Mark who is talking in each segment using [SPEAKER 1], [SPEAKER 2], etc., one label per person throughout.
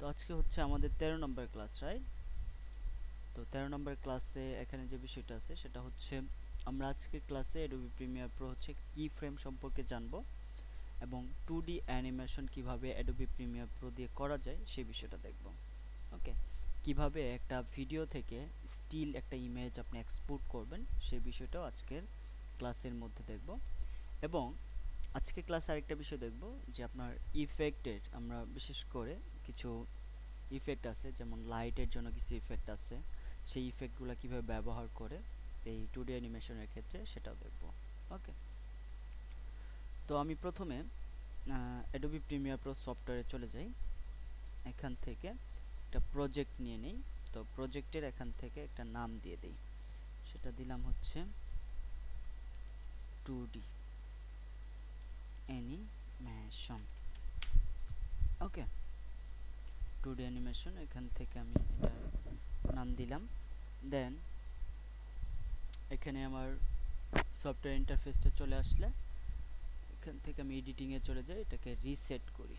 [SPEAKER 1] আজকে হচ্ছে আমাদের 13 নম্বর ক্লাস, রাইট? তো 13 নম্বর ক্লাসে এখানে যে বিষয়টা আছে সেটা হচ্ছে আমরা আজকে ক্লাসে অ্যাডোবি প্রিমিয়ার প্রো হচ্ছে কি ফ্রেম সম্পর্কে জানবো এবং 2D অ্যানিমেশন কিভাবে অ্যাডোবি প্রিমিয়ার প্রো দিয়ে করা যায় সেই বিষয়টা দেখব। ওকে, কিভাবে একটা ভিডিও থেকে স্টিল একটা ইমেজ আপনি এক্সপোর্ট করবেন সেই বিষয়টাও আজকের ক্লাসের মধ্যে দেখব। এবং আজকে ক্লাসে আরেকটা বিষয় দেখব যে আপনার ইফেক্টের আমরা বিশেষ করে কিছু ইফেক্ট আছে, যেমন লাইটের জন্য কিছু ইফেক্ট আছে, সেই ইফেক্টগুলো কিভাবে ব্যবহার করে এই 2D অ্যানিমেশনের ক্ষেত্রে সেটাও দেখব। ওকে, তো আমি প্রথমে অ্যাডোবি প্রিমিয়ার প্রো সফটওয়্যারে চলে যাই। এখান থেকে একটা প্রজেক্ট নিয়ে নেই। তো প্রজেক্টের এখান থেকে একটা নাম দিয়ে দেই, সেটা দিলাম হচ্ছে 2D অ্যানিমেশন। ওকে, 2D অ্যানিমেশন এখান থেকে আমি এটা নাম দিলাম। দেন এখানে আমার সফটওয়্যার ইন্টারফেসটা চলে আসলে এখান থেকে আমি এডিটিং এ চলে যাই, এটাকে রিসেট করি।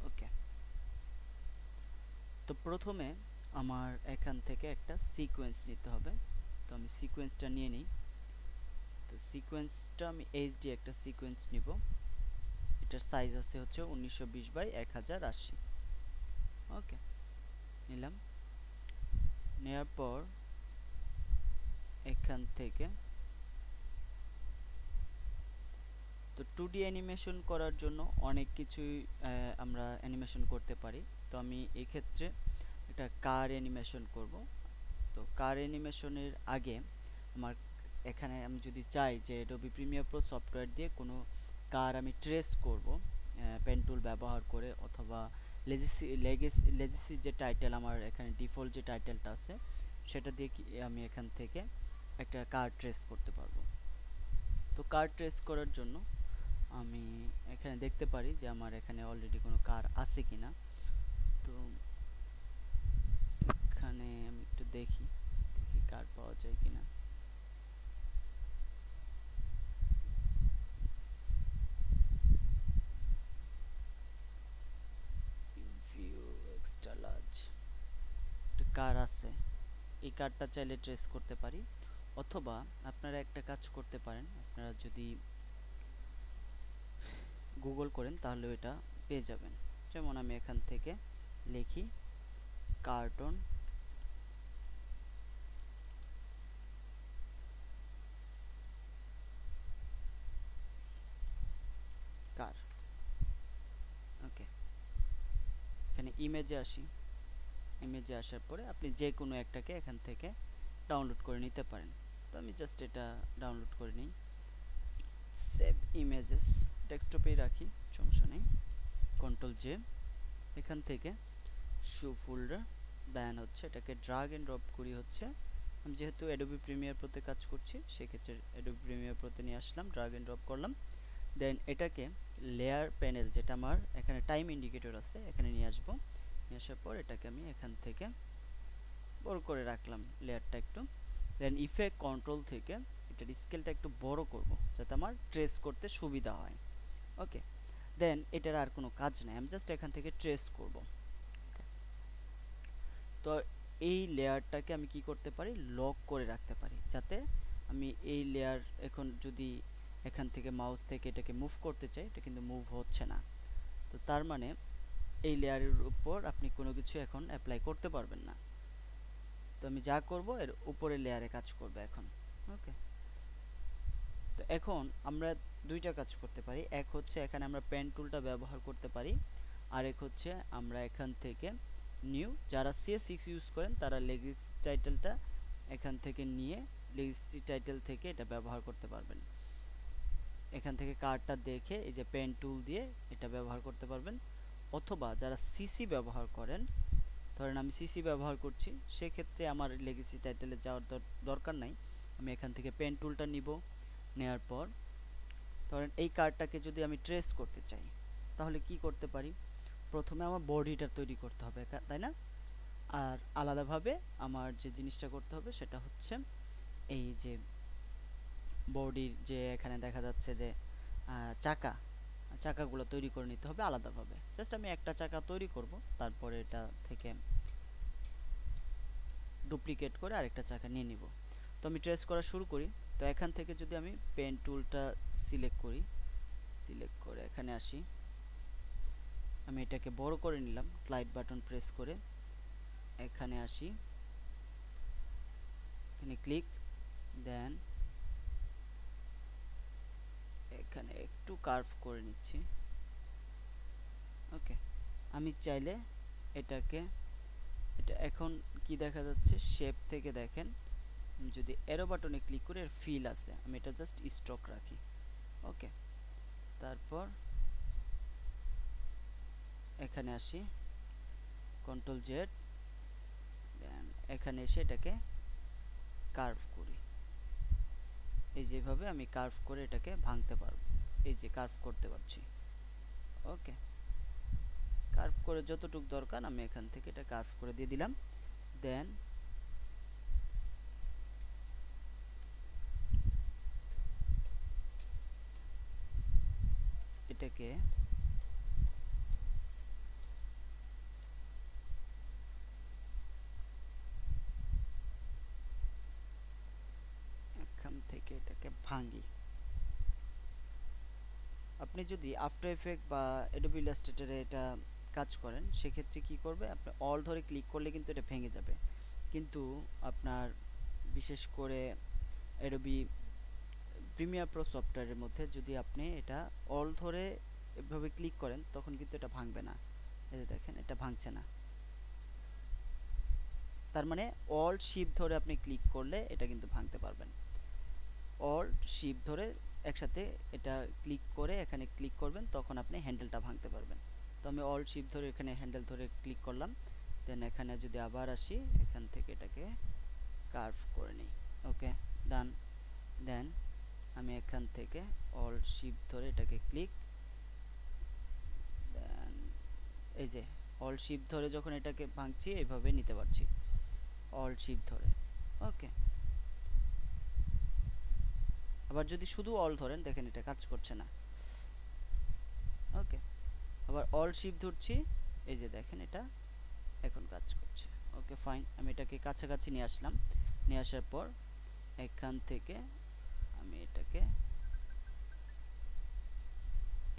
[SPEAKER 1] ওকে, তো প্রথমে আমার এখান থেকে একটা সিকোয়েন্স নিতে হবে। তো আমি সিকোয়েন্সটা নিয়ে নিই। তো সিকোয়েন্সটা আমি এইচডি একটা সিকোয়েন্স নিব। এটার সাইজ আছে হচ্ছে 1920 বাই 1080। ওকে, নিলাম। নেওয়ার পর এখান থেকে তো 2D অ্যানিমেশন করার জন্য অনেক কিছুই আমরা অ্যানিমেশন করতে পারি। তো আমি এই ক্ষেত্রে একটা কার অ্যানিমেশন করব। তো কার অ্যানিমেশনের আগে আমার এখানে আমি যদি চাই যে অ্যাডোবি প্রিমিয়ার প্রো সফটওয়্যার দিয়ে কোনো কার আমি ট্রেস করব পেন টুল ব্যবহার করে, অথবা লেগেসি যে টাইটেল আমার এখানে ডিফল্ট যে টাইটেলটা আছে সেটা দিয়ে আমি এখান থেকে একটা কার ট্রেস করতে পারবো। তো কার ট্রেস করার জন্য আমি এখানে দেখতে পারি যে আমার এখানে অলরেডি কোনো কার আছে কিনা। তো এখানে আমি একটু দেখি কার পাওয়া যায় কিনা। ভিউ এক্সট্রা লার্জ একটা কার আছে, এই কারটা চাইলে ট্রেস করতে পারি। অথবা আপনারা একটা কাজ করতে পারেন, আপনারা যদি গুগল করেন তাহলে এটা পেয়ে যাবেন। যেমন আমি এখান থেকে লিখি কার্টুন কার। ওকে, এখানে ইমেজে আসি। ইমেজে আসার পরে আপনি যে কোনো একটাকে এখান থেকে ডাউনলোড করে নিতে পারেন। তো আমি জাস্ট এটা ডাউনলোড করে নিই। সেভ ইমেজেস, ডেস্কটপেই রাখি, সমস্যা নেই। কন্ট্রোল জে, এখান থেকে শো ফোল্ডার, দেন হচ্ছে এটাকে ড্রাগ এন্ড ড্রপ করি। হচ্ছে আমি যেহেতু অ্যাডোবি প্রিমিয়ার প্রোতে কাজ করছি সেক্ষেত্রে অ্যাডোবি প্রিমিয়ার প্রোতে নিয়ে আসলাম, ড্রাগ এন্ড ড্রপ করলাম। দেন এটাকে লেয়ার প্যানেল, যেটা আমার এখানে টাইম ইন্ডিকেটর আছে, এখানে নিয়ে আসবো। নিয়ে আসার পর এটাকে আমি এখান থেকে বড় করে রাখলাম লেয়ারটা একটু। দেন ইফেক্ট কন্ট্রোল থেকে এটার স্কেলটা একটু বড় করব যাতে আমার ট্রেস করতে সুবিধা হয়। ওকে, দেন এটার আর কোনো কাজ নাই, আমি জাস্ট এখান থেকে ট্রেস করব। তো এই লেয়ারটাকে আমি কি করতে পারি, লক করে রাখতে পারি, যাতে আমি এই লেয়ার এখন যদি এখান থেকে মাউস থেকে এটাকে মুভ করতে চাই এটা কিন্তু মুভ হচ্ছে না। তো তার মানে এই লেয়ারের উপর আপনি কোনো কিছু এখন অ্যাপ্লাই করতে পারবেন না। তো আমি যা করব এর উপরে লেয়ারে কাজ করবে এখন। ওকে, তো এখন আমরা দুইটা কাজ করতে পারি। এক হচ্ছে এখানে আমরা পেন টুলটা ব্যবহার করতে পারি, আর এক হচ্ছে আমরা এখান থেকে নিউ, যারা CS6 ইউজ করেন তারা লেগেসি টাইটেলটা এখান থেকে নিয়ে লেগেসি টাইটেল থেকে এটা ব্যবহার করতে পারবেন। এখান থেকে কার্ডটা দেখে এই যে পেন টুল দিয়ে এটা ব্যবহার করতে পারবেন। অথবা যারা সিসি ব্যবহার করেন, ধরেন আমি সিসি ব্যবহার করছি, সেক্ষেত্রে আমার লেগেসি টাইটেলে যাওয়ার দরকার নাই। আমি এখান থেকে পেন টুলটা নিব, নেওয়ার পর ধরেন এই কার্ডটাকে যদি আমি ট্রেস করতে চাই তাহলে কি করতে পারি, প্রথমে আমার বডিটা তৈরি করতে হবে, তাই না? আর আলাদাভাবে আমার যে জিনিসটা করতে হবে সেটা হচ্ছে এই যে বডির যে এখানে দেখা যাচ্ছে যে চাকা, চাকাগুলো তৈরি করে নিতে হবে আলাদাভাবে। জাস্ট আমি একটা চাকা তৈরি করব, তারপরে এটা থেকে ডুপ্লিকেট করে আরেকটা চাকা নিয়ে নিব। তো আমি ট্রেস করা শুরু করি। তো এখান থেকে যদি আমি পেন টুলটা সিলেক্ট করি, সিলেক্ট করে এখানে আসি, আমি এটাকে বড় করে নিলাম স্লাইড বাটন প্রেস করে, এখানে আসি, এখানে ক্লিক, দেন এখানে একটু কার্ভ করে নিচ্ছি। ওকে, আমি চাইলে এটাকে, এটা এখন কি দেখা যাচ্ছে শেপ থেকে দেখেন, আমি যদি এরো বাটনে ক্লিক করে এর ফিল আছে, আমি এটা জাস্ট স্টক রাখি। ওকে, তারপর এখানে আসি, কন্ট্রোল জেড, দেন এখানে এসে এটাকে কার্ভ করি। এই যেভাবে আমি কার্ভ করে এটাকে ভাঙতে পারবো, এই যে কার্ভ করতে পারছি। ওকে, কার্ভ করে যতটুকু দরকার আমি এখান থেকে এটা কার্ভ করে দিয়ে দিলাম। দেন এটাকে এখান থেকে এটাকে ভাঙি। আপনি যদি আফটার এফেক্ট বা অ্যাডোবি ইলাস্ট্রেটর এটা কাজ করেন, সেক্ষেত্রে কি করবে, আপনি অল ধরে ক্লিক করলে কিন্তু এটা ভেঙে যাবে। কিন্তু আপনার বিশেষ করে অ্যাডোবি প্রিমিয়ার প্রো সফটওয়্যারের মধ্যে যদি আপনি এটা অল ধরে এভাবে ক্লিক করেন, তখন কিন্তু এটা ভাঙবে না। এই যে দেখেন, এটা ভাঙছে না। তার মানে অল শিফট ধরে আপনি ক্লিক করলে এটা কিন্তু ভাঙতে পারবেন। অল্ট শিফট ধরে একসাথে এটা ক্লিক করে এখানে ক্লিক করবেন, তখন আপনি হ্যান্ডেলটা ভাঙতে পারবেন। তো আমি অল্ট শিফট ধরে এখানে হ্যান্ডেল ধরে ক্লিক করলাম, দেন এখানে যদি আবার আসি, এখান থেকে এটাকে কার্ভ করে নিই। ওকে, ডান। দেন আমি এখান থেকে অল্ট শিফট ধরে এটাকে ক্লিক, দেন এই যে অল্ট শিফট ধরে যখন এটাকে ভাঙছি এইভাবে নিতে পারছি, অল্ট শিফট ধরে। ওকে, আবার যদি শুধু অল ধরেন, দেখেন এটা কাজ করছে না। ওকে, আবার অল শিফট ধরছি, এই যে দেখেন এটা এখন কাজ করছে। ওকে ফাইন, আমি এটাকে কাছাকাছি নিয়ে আসলাম। নিয়ে আসার পর এখান থেকে আমি এটাকে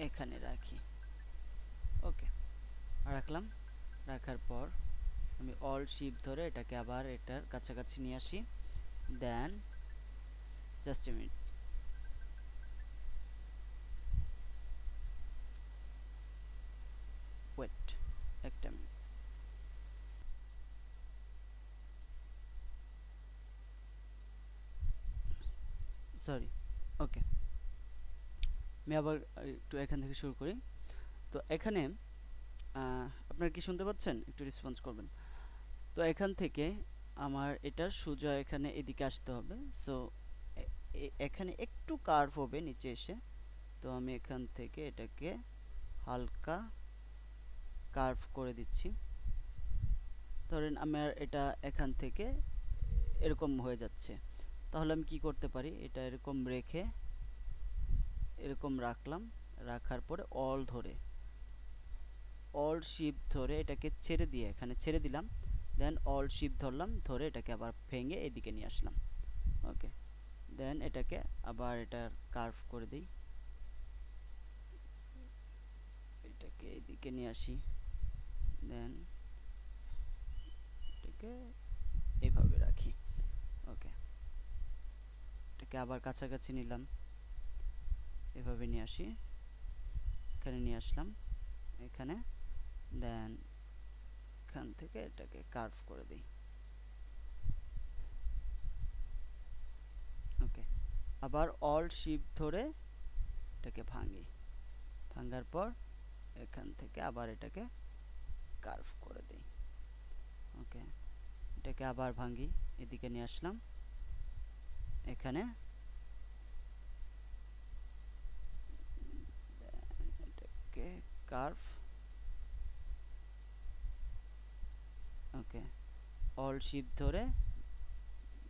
[SPEAKER 1] এখানে রাখি। ওকে, রাখলাম। রাখার পর আমি অল শিফট ধরে এটাকে আবার এটার কাছাকাছি নিয়ে আসি। দেন জাস্ট এ মিনিট, ওয়েট, একটা মিনিট, সরি। ওকে, আমি আবার একটু এখান থেকে শুরু করি। তো এখানে আপনারা কি শুনতে পাচ্ছেন? একটু রেসপন্স করবেন। তো এখান থেকে আমার এটা সোজা এখানে এদিকে আসতে হবে। সো এখানে একটু কার্ভ হবে নিচে এসে। তো আমি এখান থেকে এটাকে হালকা কার্ভ করে দিচ্ছি। ধরেন আমার এটা এখান থেকে এরকম হয়ে যাচ্ছে, তাহলে আমি কি করতে পারি, এটা এরকম রেখে এরকম রাখলাম, রাখার পরে অল ধরে অল শিফট ধরে এটাকে ছেড়ে দিয়ে এখানে ছেড়ে দিলাম, দেন অল শিফট ধরলাম, ধরে এটাকে আবার ভেঙে এদিকে নিয়ে আসলাম। ওকে, দেন এটাকে আবার এটা কার্ভ করে দিই, এটাকে এদিকে নিয়ে আসি, দেন এটাকে এইভাবে রাখি। ওকে, এটাকে আবার কাছাকাছি নিলাম, এভাবে নিয়ে আসি, এখানে নিয়ে আসলাম, এখানে, দেন এখান থেকে এটাকে কার্ভ করে দিই। ওকে, আবার অল শিফট ধরে এটাকে ভাঙি, ভাঙার পর এখান থেকে আবার এটাকে কার্ভ করে দিই। ওকে, এটাকে আবার ভাঙি, এদিকে নিয়ে আসলাম, এখানে, এটাকে কার্ভ। ওকে, অল শিফট ধরে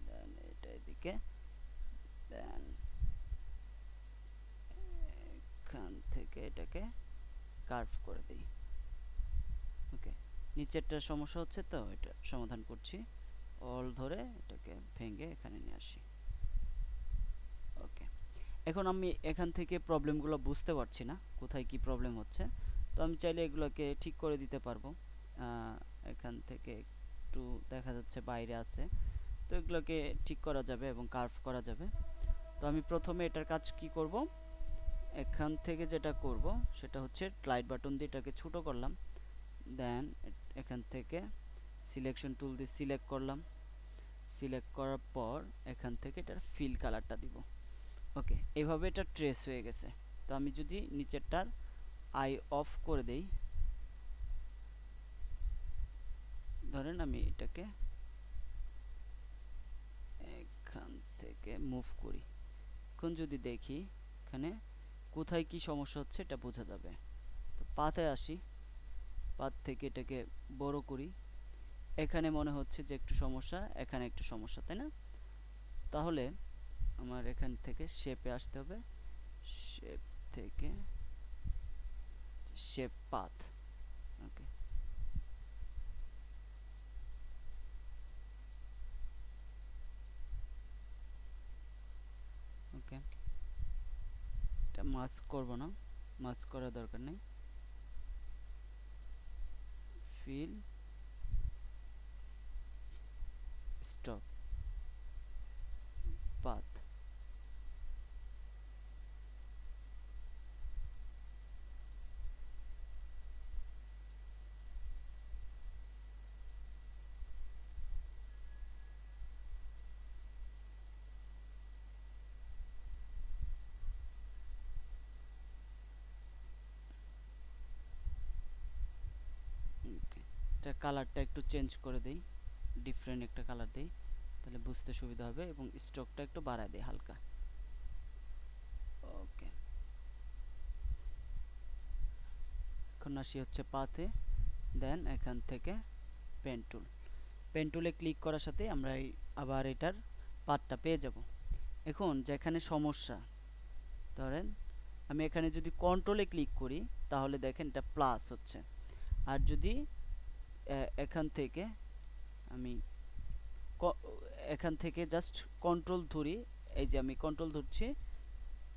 [SPEAKER 1] দেন এটা এদিকে, দেন এখান থেকে এটাকে কার্ভ করে দিই। ওকে, নিচেরটা সমস্যা হচ্ছে তো এটা সমাধান করছি। অল ধরে এটাকে ভেঙে এখানে নিয়ে আসি। ওকে, এখন আমি এখান থেকে প্রবলেমগুলো বুঝতে পারছি না কোথায় কি প্রবলেম হচ্ছে, তো আমি চাইলে এগুলোকে ঠিক করে দিতে পারবো। এখান থেকে একটু দেখা যাচ্ছে বাইরে আছে, তো এগুলোকে ঠিক করা যাবে এবং কার্ভ করা যাবে। তো আমি প্রথমে এটার কাজ কি করব, এখান থেকে যেটা করব সেটা হচ্ছে স্লাইড বাটন দিয়ে এটাকে ছোট করলাম, দেন এখান থেকে সিলেকশন টুল দিয়ে সিলেক্ট করলাম। সিলেক্ট করার পর এখান থেকে এটার ফিল কালারটা দিব। ওকে, এভাবে এটা ট্রেস হয়ে গেছে। তো আমি যদি নিচেরটার আই অফ করে দেই, ধরেন আমি এটাকে এখান থেকে মুভ করি, এখন যদি দেখি এখানে কোথায় কি সমস্যা হচ্ছে এটা বোঝা যাবে। তো পাতে আসি, পাত থেকে এটাকে বড় করি, এখানে মনে হচ্ছে যে একটু সমস্যা, এখানে একটু সমস্যা, তাই না? তাহলে আমার এখান থেকে শেপে আসতে হবে, শেপ থেকে শেপ পাথ। ওকে, ওকে, এটা মাস্ক করব না, মাস্ক করার দরকার নেই। Feel stop path. ওকে, এটা কালারটা একটু চেঞ্জ করে দেই, ডিফারেন্ট একটা কালার দেই, তাহলে বুঝতে সুবিধা হবে, এবং স্ট্রোকটা একটু বাড়ায় দেই হালকা। ওকে, এখন আসি হচ্ছে পাথে, দেন এখান থেকে পেন টুল, পেন টুলে ক্লিক করার সাথে আমরা আবার এটার পাথটা পেয়ে যাব। এখন যেখানে সমস্যা, ধরেন আমি এখানে যদি কন্ট্রোলে ক্লিক করি তাহলে দেখেন এটা প্লাস হচ্ছে, আর যদি এখান থেকে আমি এখান থেকে জাস্ট কন্ট্রোল ধরি, এই যে আমি কন্ট্রোল ধরছি,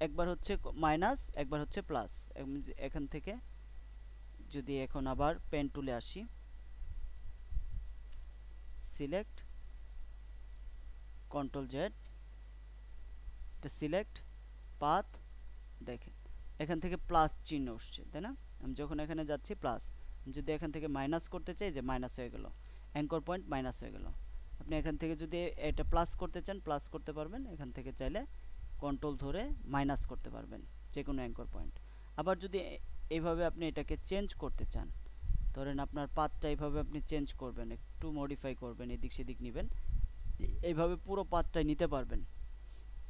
[SPEAKER 1] একবার হচ্ছে মাইনাস, একবার হচ্ছে প্লাস। এখান থেকে যদি এখন আবার পেন টুলে আসি, সিলেক্ট কন্ট্রোল জেড, এটা সিলেক্ট পাথ, দেখেন এখান থেকে প্লাস চিহ্ন আসছে, তাই না? আমি যখন এখানে যাচ্ছি প্লাস, যদি এখান থেকে মাইনাস করতে চাই, যে মাইনাস হয়ে গেল, অ্যাঙ্কর পয়েন্ট মাইনাস হয়ে গেল। আপনি এখান থেকে যদি এটা প্লাস করতে চান প্লাস করতে পারবেন, এখান থেকে চাইলে কন্ট্রোল ধরে মাইনাস করতে পারবেন যে কোনো অ্যাঙ্কর পয়েন্ট। আবার যদি এইভাবে আপনি এটাকে চেঞ্জ করতে চান, ধরেন আপনার পাথটা এইভাবে আপনি চেঞ্জ করবেন, একটু মডিফাই করবেন, এদিক সেদিক নেবেন, এইভাবে পুরো পাথটাই নিতে পারবেন।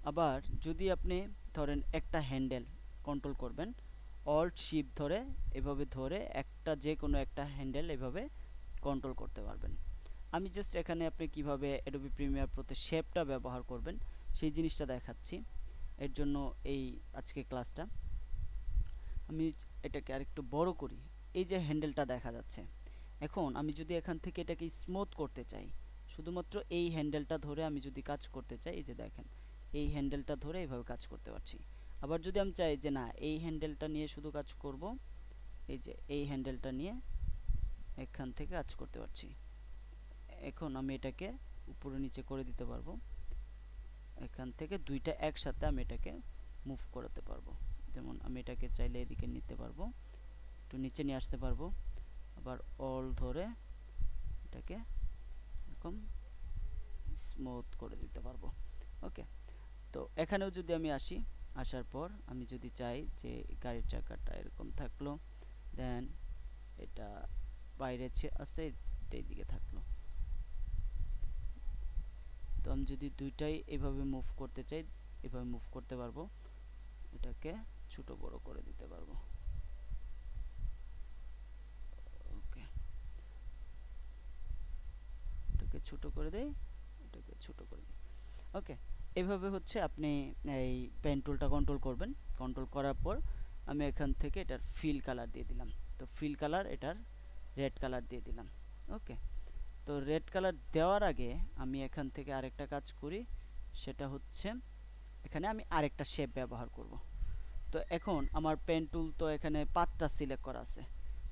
[SPEAKER 1] আবার যদি আপনি ধরেন একটা হ্যান্ডেল কন্ট্রোল করবেন, অল্ট শিফট ধরে এভাবে ধরে একটা যে কোনো একটা হ্যান্ডেল এভাবে কন্ট্রোল করতে পারবেন। আমি জাস্ট এখানে আপনি কিভাবে অ্যাডোবি প্রিমিয়ার প্রোতে শেপটা ব্যবহার করবেন সেই জিনিসটা দেখাচ্ছি, এর জন্য এই আজকে ক্লাসটা। আমি এটাকে আরেকটু বড় করি, এই যে হ্যান্ডেলটা দেখা যাচ্ছে, এখন আমি যদি এখান থেকে এটাকে স্মুথ করতে চাই, শুধুমাত্র এই হ্যান্ডেলটা ধরে আমি যদি কাজ করতে চাই, এই যে দেখেন এই হ্যান্ডেলটা ধরে এইভাবে কাজ করতে পারছি। আবার যদি আমি চাই যে না এই হ্যান্ডেলটা নিয়ে শুধু কাজ করব, এই যে এই হ্যান্ডেলটা নিয়ে এখান থেকে কাজ করতে পারছি। এখন আমি এটাকে উপরে নিচে করে দিতে পারবো, এখান থেকে দুইটা একসাথে আমি এটাকে মুভ করাতে পারবো। যেমন আমি এটাকে চাইলে এদিকে নিতে পারবো, একটু নিচে নিয়ে আসতে পারবো, আবার অল ধরে এটাকে এরকম স্মুথ করে দিতে পারবো। ওকে, তো এখানেও যদি আমি আসি, আসার পর আমি যদি চাই যে গাড়ির চাকাটা এরকম থাকলো, দেন এটা বাইরে আছে, এটা এইদিকে থাকলো, তো আমি যদি দুইটাই এভাবে মুভ করতে চাই এভাবে মুভ করতে পারবো, এটাকে ছোট বড় করে দিতে পারবো। ওকে, এটাকে ছোট করে দেই, এটাকে ছোট করে দিই। ওকে, এভাবে হচ্ছে আপনি এই পেন টুলটা কন্ট্রোল করবেন। কন্ট্রোল করার পর আমি এখান থেকে এটার ফিল কালার দিয়ে দিলাম। তো ফিল কালার এটার রেড কালার দিয়ে দিলাম। ওকে, তো রেড কালার দেওয়ার আগে আমি এখান থেকে আরেকটা কাজ করি, সেটা হচ্ছে এখানে আমি আরেকটা শেপ ব্যবহার করব। তো এখন আমার পেন টুল তো এখানে পাতটা সিলেক্ট করা আছে,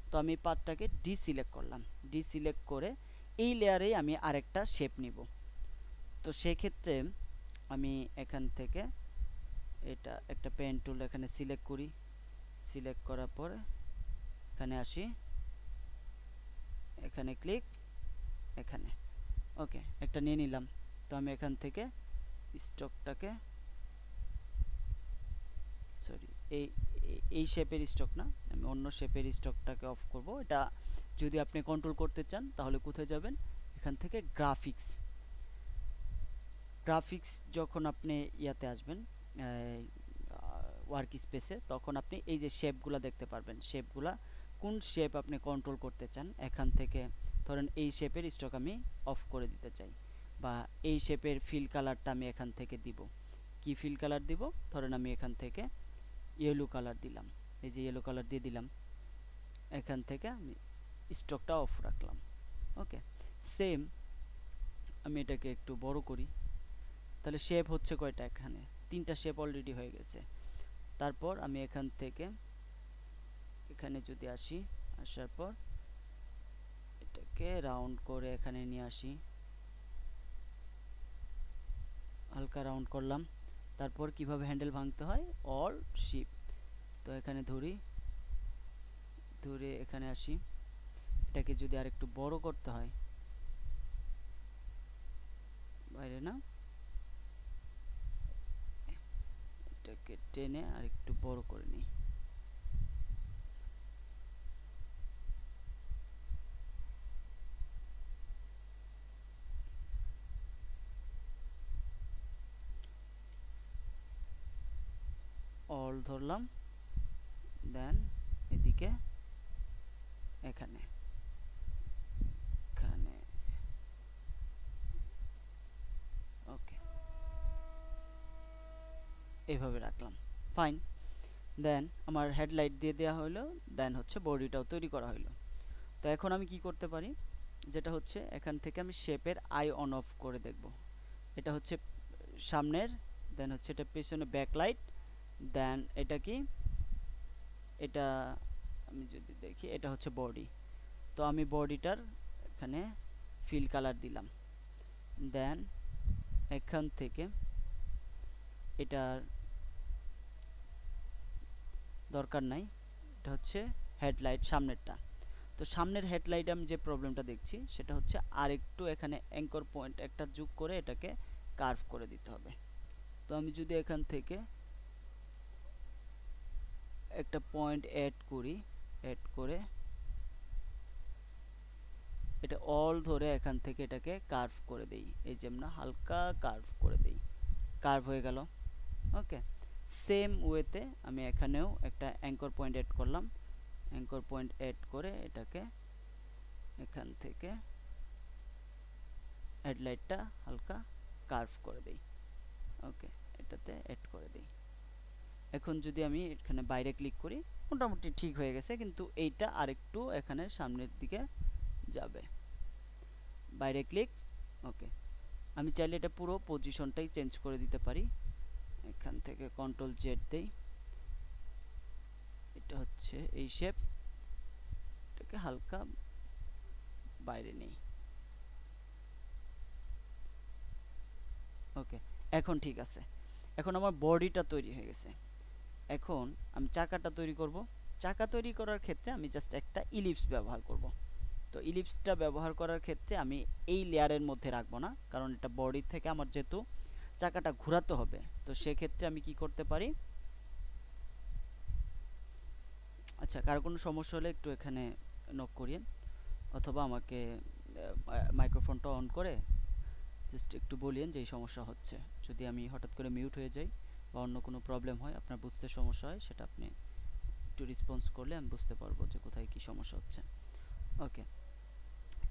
[SPEAKER 1] তো আমি পাতটাকে ডিসিলেক্ট করলাম। ডিসিলেক্ট করে এই লেয়ারেই আমি আরেকটা শেপ নিব। তো সেক্ষেত্রে আমি এখান থেকে এটা একটা পেন টুল এখানে সিলেক্ট করি। সিলেক্ট করার পর এখানে আসি, এখানে ক্লিক, এখানে ওকে একটা নিয়ে নিলাম। তো আমি এখান থেকে স্টকটাকে, সরি এই শেপের স্টক না, আমি অন্য শেপের স্টকটাকে অফ করব। এটা যদি আপনি কন্ট্রোল করতে চান তাহলে কোথায় যাবেন, এখান থেকে গ্রাফিক্স। গ্রাফিক্স যখন আপনি ইয়াতে আসবেন ওয়ার্ক স্পেসে, তখন আপনি এই যে শেপগুলো দেখতে পারবেন। শেপগুলা কোন শেপ আপনি কন্ট্রোল করতে চান, এখান থেকে ধরেন এই শেপের স্টক আমি অফ করে দিতে চাই, বা এই শেপের ফিল কালারটা আমি এখান থেকে দিব। কি ফিল কালার দিব, ধরেন আমি এখান থেকে ইয়েলো কালার দিলাম, এই যে ইয়েলো কালার দিয়ে দিলাম। এখান থেকে আমি স্টকটা অফ রাখলাম। ওকে, সেম আমি এটাকে একটু বড় করি। তাহলে শেপ হচ্ছে কয়টা, এখানে তিনটা শেপ অলরেডি হয়ে গেছে। তারপর আমি এখান থেকে এখানে যদি আসি, আসার পর এটাকে রাউন্ড করে এখানে নিয়ে আসি, হালকা রাউন্ড করলাম। তারপর কিভাবে হ্যান্ডেল ভাঙতে হয়, অল্ট শিফট, তো এখানে ধরি, ধরে এখানে আসি। এটাকে যদি আরেকটু বড় করতে হয়, বাইরে না, এটাকে টেনে আরেকটু বড় করে নিই। অল ধরলাম, দেন এদিকে এখানে এখানে ওকে এইভাবে রাখলাম, ফাইন। দেন আমার হেডলাইট দিয়ে দেওয়া হলো, দেন হচ্ছে বডিটাও তৈরি করা হলো। তো এখন আমি কি করতে পারি, যেটা হচ্ছে এখান থেকে আমি শেপের আই অন অফ করে দেখব। এটা হচ্ছে সামনের, দেন হচ্ছে এটা পেছনে ব্যাকলাইট, দেন এটা কি, এটা আমি যদি দেখি এটা হচ্ছে বডি। তো আমি বডিটার এখানে ফিল কালার দিলাম। দেন এখান থেকে এটার দরকার নাই, এটা হচ্ছে হেডলাইট সামনেরটা। তো সামনের হেডলাইট আমি যে প্রবলেমটা দেখছি সেটা হচ্ছে আর একটু এখানে অ্যাঙ্কর পয়েন্ট একটা যোগ করে এটাকে কার্ভ করে দিতে হবে। তো আমি যদি এখান থেকে একটা পয়েন্ট অ্যাড করি, অ্যাড করে এটা অল ধরে এখান থেকে এটাকে কার্ভ করে দেই, এই যে আমরা হালকা কার্ভ করে দেই, কার্ভ হয়ে গেল। ওকে, সেম ওয়েতে আমি এখানেও একটা অ্যাঙ্কর পয়েন্ট অ্যাড করলাম। অ্যাঙ্কর পয়েন্ট অ্যাড করে এটাকে এখান থেকে হেডলাইটটা হালকা কার্ভ করে দেই। ওকে, এটাতে অ্যাড করে দেই। এখন যদি আমি এখানে বাইরে ক্লিক করি, মোটামুটি ঠিক হয়ে গেছে, কিন্তু এইটা আরেকটু এখানে সামনের দিকে যাবে। বাইরে ক্লিক, ওকে। আমি চাইলে এটা পুরো পজিশনটাই চেঞ্জ করে দিতে পারি। এখান থেকে কন্ট্রোল জেড দেই, এটা হচ্ছে এই শেপ, এটাকে হালকা বাইরে নেই। ওকে, এখন ঠিক আছে। এখন আমার বডিটা তৈরি হয়ে গেছে। এখন আমি চাকাটা তৈরি করব। চাকা তৈরি করার ক্ষেত্রে আমি জাস্ট একটা ইলিপস ব্যবহার করব। তো ইলিপসটা ব্যবহার করার ক্ষেত্রে আমি এই লেয়ারের মধ্যে রাখবো না, কারণ এটা বডি থেকে আমার যেহেতু চাকাটা ঘোরাতে হবে। তো সেক্ষেত্রে আমি কি করতে পারি, আচ্ছা কার কোনো সমস্যা হলে একটু এখানে নক করিয়েন, অথবা আমাকে মাইক্রোফোনটা অন করে জাস্ট একটু বলিয়েন যে এই সমস্যা হচ্ছে। যদি আমি হঠাৎ করে মিউট হয়ে যাই বা অন্য কোনো প্রবলেম হয়, আপনার বুঝতে সমস্যা হয়, সেটা আপনি একটু রেসপন্স করলে আমি বুঝতে পারবো যে কোথায় কি সমস্যা হচ্ছে। ওকে,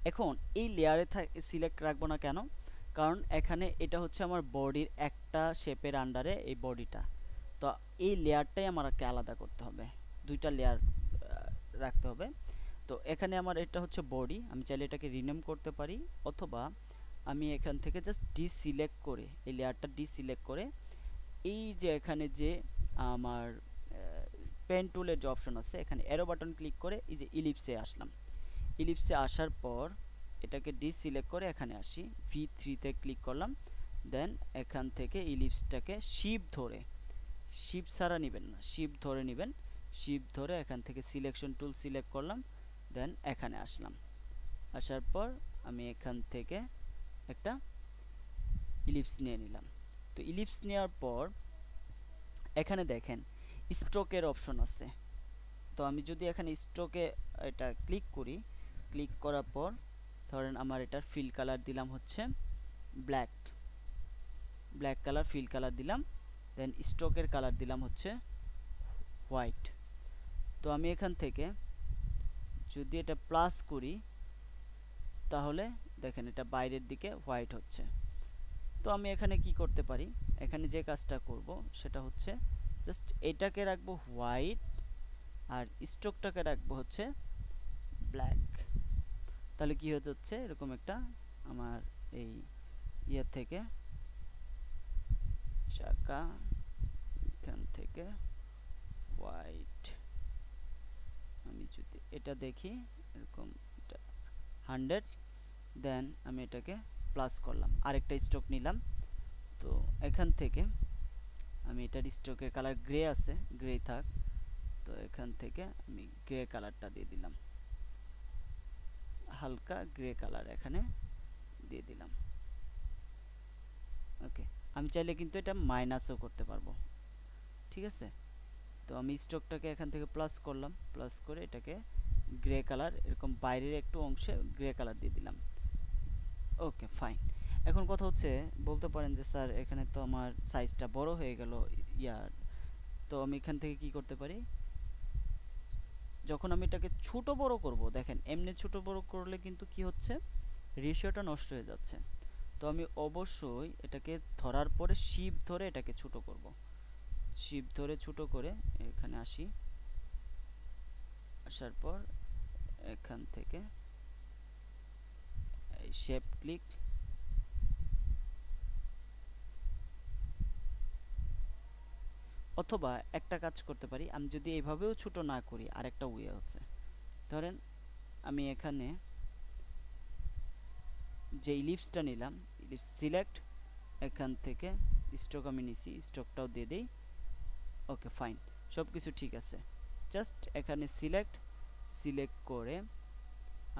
[SPEAKER 1] এখন এই লেয়ারে সিলেক্ট রাখবো না কেন, কারণ এখানে এটা হচ্ছে আমার বডির একটা শেপের আন্ডারে এই বডিটা। তো এই লেয়ারটাই আমাকে আলাদা করতে হবে। দুইটা লেয়ার রাখতে হবে। তো এখানে আমার এটা হচ্ছে বডি, আমি চাইলে এটাকে রিনেম করতে পারি, অথবা আমি এখান থেকে জাস্ট ডিসিলেক্ট করে এই লেয়ারটা ডিসিলেক্ট করে এই যে এখানে যে আমার পেন টুলের যে অপশন আছে এখানে অ্যারো বাটন ক্লিক করে এই যে ইলিপসে আসলাম। ইলিপসে আসার পর এটাকে ডিসিলেক্ট করে এখানে আসি, V3 তে ক্লিক করলাম। দেন এখান থেকে ইলিপসটাকে শিফট ধরে, শিফট ছাড়া নেবেন না, শিফট ধরে নেবেন, শিফট ধরে এখান থেকে সিলেকশন টুল সিলেক্ট করলাম। দেন এখানে আসলাম, আসার পর আমি এখান থেকে একটা ইলিপস নিয়ে নিলাম। তো ইলিপস নেওয়ার পর এখানে দেখেন স্ট্রোকের অপশন আছে। তো আমি যদি এখানে স্ট্রোকে এটা ক্লিক করি, ক্লিক করার পর ধরেন আমার এটার ফিল কালার দিলাম হচ্ছে black, black colour fill colour দিলাম। দেন স্ট্রোকের কালার দিলাম হচ্ছে হোয়াইট। তো আমি এখান থেকে যদি এটা প্লাস করি তাহলে দেখেন এটা বাইরের দিকে হোয়াইট হচ্ছে। তো আমি এখানে কি করতে পারি, এখানে যে কাজটা করব সেটা হচ্ছে জাস্ট এটাকে রাখবো হোয়াইট আর স্ট্রোকটাকে রাখবো হচ্ছে ব্ল্যাক। তাহলে কি হতে হচ্ছে এরকম একটা আমার এই ইয়ার থেকে চাকা এখান থেকে হোয়াইট, আমি যদি এটা দেখি এরকম 100, দেন আমি এটাকে প্লাস করলাম, আরেকটা স্ট্রোক নিলাম। তো এখান থেকে আমি এটার স্ট্রোকের কালার গ্রে আছে, গ্রে থাক। তো এখান থেকে আমি গ্রে কালারটা দিয়ে দিলাম, হালকা গ্রে কালার এখানে দিয়ে দিলাম। ওকে, আমি চাইলে কিন্তু এটা মাইনাসও করতে পারবো, ঠিক আছে। তো আমি স্ট্রোকটাকে এখান থেকে প্লাস করলাম, প্লাস করে এটাকে গ্রে কালার এরকম বাইরের একটু অংশে গ্রে কালার দিয়ে দিলাম। Okay fine. এখন কথা হচ্ছে বলতে পারেন যে স্যার এখানে তো আমার সাইজটা বড় হয়ে গেল ইয়ার, তো আমি এখান থেকে কি করতে পারি, যখন আমি এটাকে ছোট বড় করব, দেখেন এমনি ছোট বড় করলে কিন্তু কি হচ্ছে রেশিওটা নষ্ট হয়ে যাচ্ছে। তো আমি অবশ্যই এটাকে ধরার পরে শিফট ধরে এটাকে ছোট করব, শিফট ধরে ছোট করে এখানে আসি, আসার পর এখান থেকে এই শেপ ক্লিক, অথবা একটা কাজ করতে পারি, আমি যদি এইভাবেও ছোট না করি আরেকটা ওয়ে আছে। ধরেন আমি এখানে যে ইলিপসটা নিলাম, ইলিপস সিলেক্ট, এখান থেকে স্ট্রোক আমি নিছি, স্ট্রোকটাও দিয়ে দেই। ওকে ফাইন, সব কিছু ঠিক আছে। জাস্ট এখানে সিলেক্ট, সিলেক্ট করে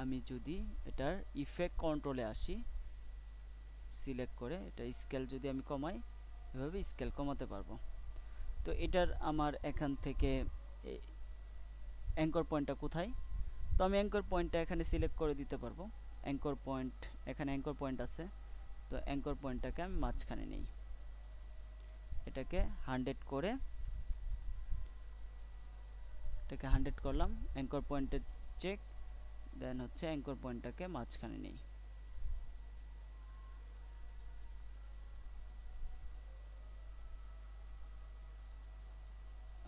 [SPEAKER 1] আমি যদি এটার ইফেক্ট কন্ট্রোলে আসি, সিলেক্ট করে এটা স্কেল যদি আমি কমাই, এভাবে স্কেল কমাতে পারবো। তো এটার আমার এখান থেকে অ্যাঙ্কর পয়েন্টটা কোথায়, তো আমি অ্যাঙ্কর পয়েন্টটা এখানে সিলেক্ট করে দিতে পারবো। অ্যাঙ্কর পয়েন্ট, এখানে অ্যাঙ্কর পয়েন্ট আছে, তো অ্যাঙ্কর পয়েন্টটাকে আমি মাঝখানে নেই, এটাকে 100 করে, এটাকে 100 করলাম, অ্যাঙ্কর পয়েন্টে চেক, দেন হচ্ছে অ্যাঙ্কর পয়েন্টটাকে মাঝখানে নেই।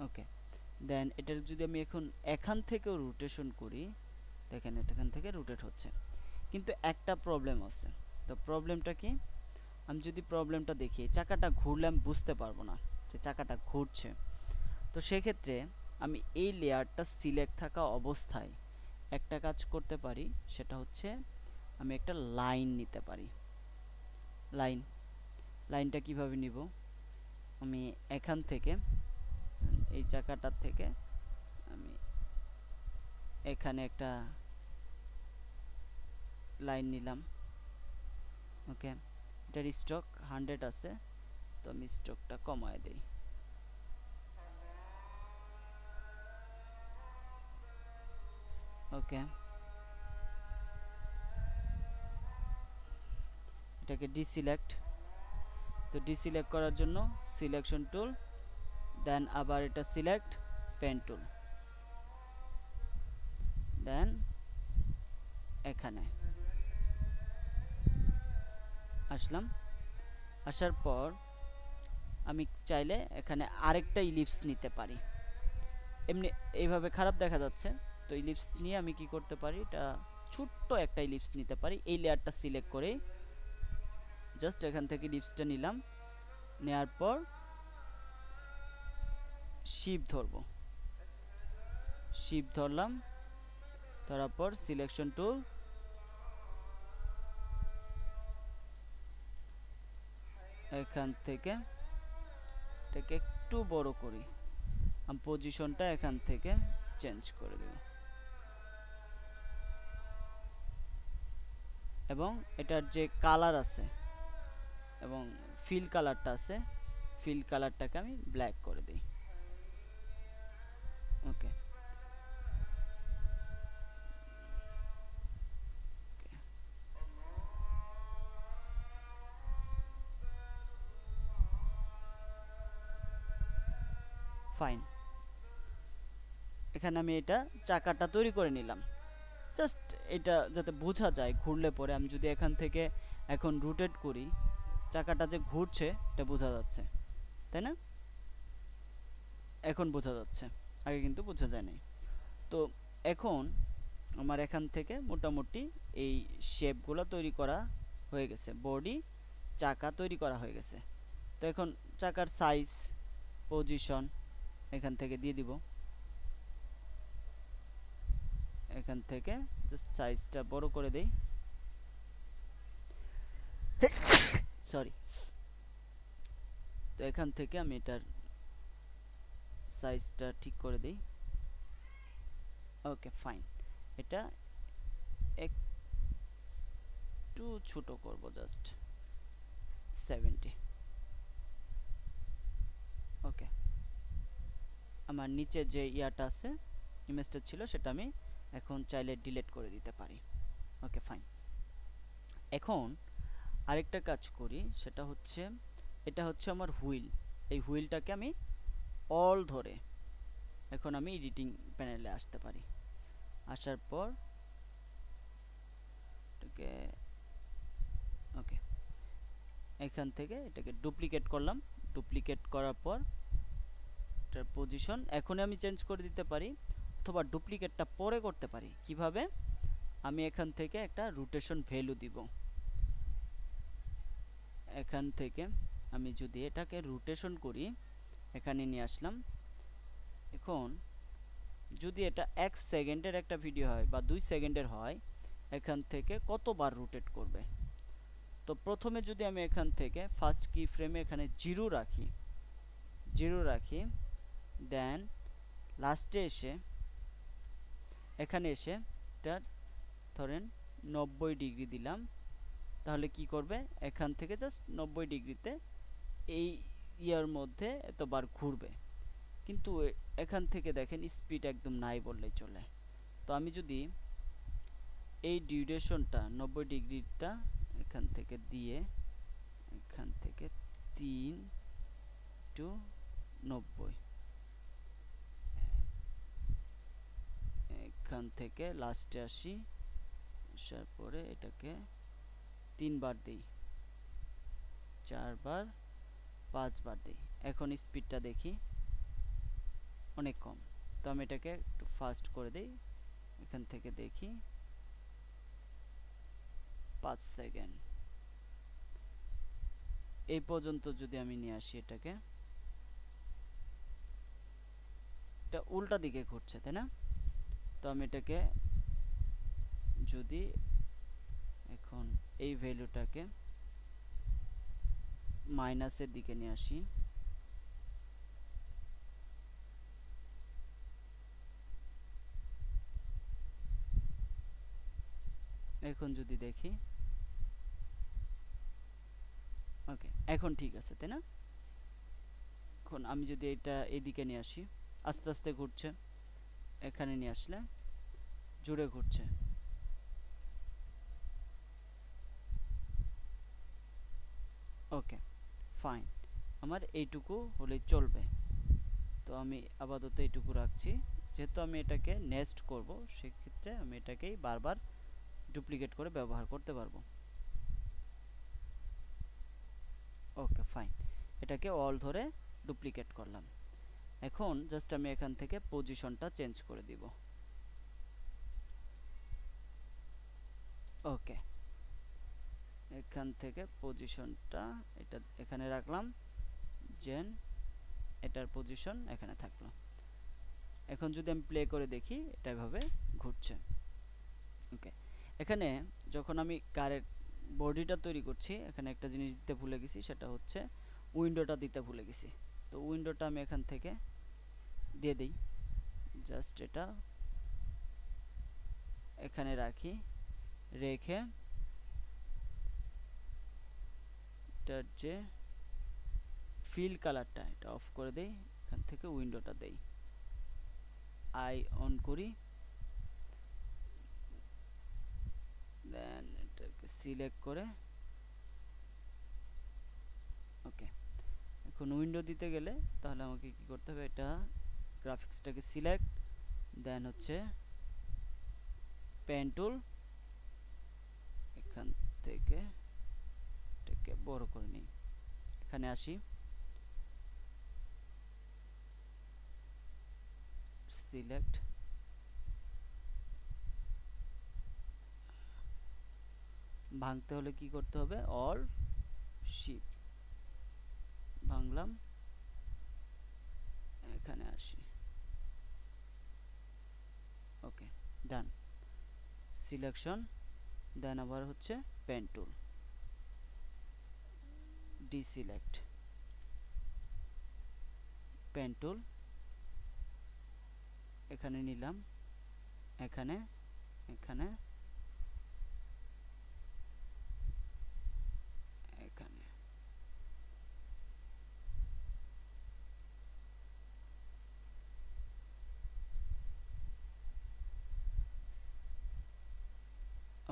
[SPEAKER 1] ওকে, দেন এটার যদি আমি এখান থেকেও রোটেশন করি, দেখেন এখান থেকে রোটেট হচ্ছে, কিন্তু একটা প্রবলেম আছে। তো প্রবলেমটা কি, আমি যদি প্রবলেমটা দেখি চাকাটা ঘুরলে আমি বুঝতে পারবো না যে চাকাটা ঘুরছে। তো সেক্ষেত্রে আমি এই লেয়ারটা সিলেক্ট থাকা অবস্থায় একটা কাজ করতে পারি, সেটা হচ্ছে আমি একটা লাইন নিতে পারি। লাইন, লাইনটা কিভাবে নিব, আমি এখান থেকে এই চাকাটার থেকে আমি এখানে একটা লাইন নিলাম। ওকে, এটার স্ট্রোক 100 আছে, তো আমি স্ট্রোকটা কমায় দেই। ওকে, এটাকে ডিসিলেক্ট, তো ডিসিলেক্ট করার জন্য সিলেকশন টুল, দেন আবার এটা সিলেক্ট, পেন টুল, দেন এখানে আসলাম। আসার পর আমি চাইলে এখানে আরেকটা ইলিপস নিতে পারি, এমনি এইভাবে খারাপ দেখা যাচ্ছে। তো ইলিপস নিয়ে আমি কি করতে পারি, এটা ছোট্ট একটা ইলিপস নিতে পারি। এই লেয়ারটা সিলেক্ট করে জাস্ট এখান থেকে ইলিপসটা নিলাম, নেয়ার পর শিপ ধরবো, শিপ ধরলাম, ধরার পর সিলেকশন টুল, এখান থেকে এটাকে একটু বড় করি, আমি পজিশনটা এখান থেকে চেঞ্জ করে দেব, এবং এটার যে কালার আছে এবং ফিল কালারটা আছে, ফিল কালারটাকে আমি ব্ল্যাক করে দিই। ওকে, ফাইন। এখানে আমি এটা চাকাটা তৈরি করে নিলাম। জাস্ট এটা যাতে বোঝা যায় ঘুরলে পরে, আমি যদি এখান থেকে এখন রোটেট করি, চাকাটা যে ঘুরছে এটা বোঝা যাচ্ছে, তাই না? এখন বোঝা যাচ্ছে, আগে কিন্তু বোঝা যায় নাই। তো এখন আমার এখান থেকে মোটামুটি এই শেপগুলো তৈরি করা হয়ে গেছে, বডি চাকা তৈরি করা হয়ে গেছে। তো এখন চাকার সাইজ পজিশন এখান থেকে দিয়ে দিব, এখান থেকে জাস্ট সাইজটা বড় করে দেই, সরি। তো এখান থেকে আমি এটার সাইজটা ঠিক করে দেই। ওকে ফাইন, এটা একটু ছোট করব, জাস্ট 70। ওকে, আমার নিচে যে ইয়াটা আছে, ইমেজটা ছিল, সেটা আমি এখন চাইলে ডিলিট করে দিতে পারি। Okay fine. এখন আরেকটা কাজ করি, সেটা হচ্ছে এটা হচ্ছে আমার হুইল। এই হুইলটাকে আমি অল ধরে এখন আমি এডিটিং প্যানেলে আসতে পারি। আসার পর এটাকে ওকে, এখান থেকে এটাকে ডুপ্লিকেট করলাম, ডুপ্লিকেট করার পর এটার পজিশন এখনই আমি চেঞ্জ করে দিতে পারি, অথবা ডুপ্লিকেটটা পরে করতে পারি। কিভাবে? আমি এখান থেকে একটা রোটেশন ভ্যালু দিব, এখান থেকে আমি যদি এটাকে রোটেশন করি, এখানে নিয়ে আসলাম। এখন যদি এটা 1 সেকেন্ডের একটা ভিডিও হয় বা 2 সেকেন্ডের হয়, এখান থেকে কতবার রোটেট করবে? তো প্রথমে যদি আমি এখান থেকে ফার্স্ট কি ফ্রেমে এখানে 0 রাখি, 0 রাখি, দেন লাস্টে এসে এখানে এসে এটার ধরেন 90 ডিগ্রি দিলাম, তাহলে কি করবে? এখান থেকে জাস্ট 90 ডিগ্রিতে এই ইয়ার মধ্যে এতবার ঘুরবে। কিন্তু এখান থেকে দেখেন স্পিড একদম নাই বললেই চলে। তো আমি যদি এই ডিউরেশনটা 90 ডিগ্রিটা এখান থেকে দিয়ে, এখান থেকে 3 টু 90, এখান থেকে লাস্টে আসি, আসার পরে এটাকে 3 বার দিই, 4 বার, 5 বার দিই। এখন স্পিডটা দেখি অনেক কম, তো আমি এটাকে একটু ফাস্ট করে দিই। এখান থেকে দেখি 5 সেকেন্ড, এই পর্যন্ত যদি আমি নিয়ে আসি এটাকে, এটা উল্টা দিকে ঘুরছে, তাই না? তো আমি এটাকে যদি এখন এই ভ্যালুটাকে মাইনাসের দিকে নিয়ে আসি, এখন যদি দেখি, ওকে এখন ঠিক আছে, তাই না? এখন আমি যদি এটা এদিকে নিয়ে আসি, আস্তে আস্তে ঘুরছে, এখানে নিয়ে আসলে জুড়ে ঘুরছে। ওকে ফাইন, আমার এইটুকু হলেই চলবে। তো আমি আপাতত এইটুকু রাখছি, যেহেতু আমি এটাকে নেক্সট করব, সেক্ষেত্রে আমি এটাকেই বারবার ডুপ্লিকেট করে ব্যবহার করতে পারবো। ওকে ফাইন, এটাকে অল ধরে ডুপ্লিকেট করলাম। এখন জাস্ট আমি এখান থেকে পজিশনটা চেঞ্জ করে দিব। ওকে, এখান থেকে পজিশনটা এটা এখানে রাখলাম, জেন এটার পজিশন এখানে থাকলো। এখন যদি আমি প্লে করে দেখি এটা এভাবে ঘুরছে। ওকে, এখানে যখন আমি কারের বডিটা তৈরি করছি এখানে একটা জিনিস দিতে ভুলে গেছি, সেটা হচ্ছে উইন্ডোটা দিতে ভুলে গেছি। তো উইন্ডোটা আমি এখান থেকে দিয়ে দিই, জাস্ট এটা এখানে রাখি, রেখে এটার যে ফিল কালারটা এটা অফ করে দেই, এখান থেকে উইন্ডোটা দেই, আই অন করি, দেন এটাকে সিলেক্ট করে ওকে। এখন উইন্ডো দিতে গেলে তাহলে আমাকে কি করতে হবে, এটা গ্রাফিক্সটাকে সিলেক্ট, দেন হচ্ছে পেন টুল, এখান থেকে এটাকে বড় করে নিই, এখানে আসি, সিলেক্ট, ভাঙতে হলে কি করতে হবে, অল শিফট ভাঙলাম, এখানে আসি, ওকে ডান, সিলেকশন, দেন আবার হচ্ছে pen tool, deselect, pen tool এখানে নিলাম, এখানে এখানে এখানে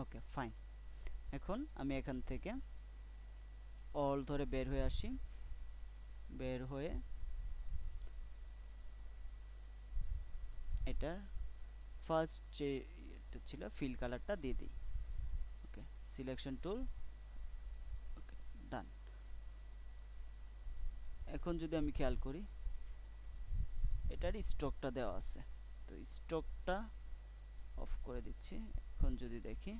[SPEAKER 1] ওকে ফাইন। এখন আমি এখান থেকে অল ধরে বের হয়ে আসি, বের হয়ে এটা ফার্স্ট যে এটা ছিল ফিল কালারটা দিয়ে দিই, ওকে সিলেকশন টুল, ওকে ডান। এখন যদি আমি খেয়াল করি এটার স্ট্রোকটা দেওয়া আছে, তো স্ট্রোকটা অফ করে দিচ্ছি। এখন যদি দেখি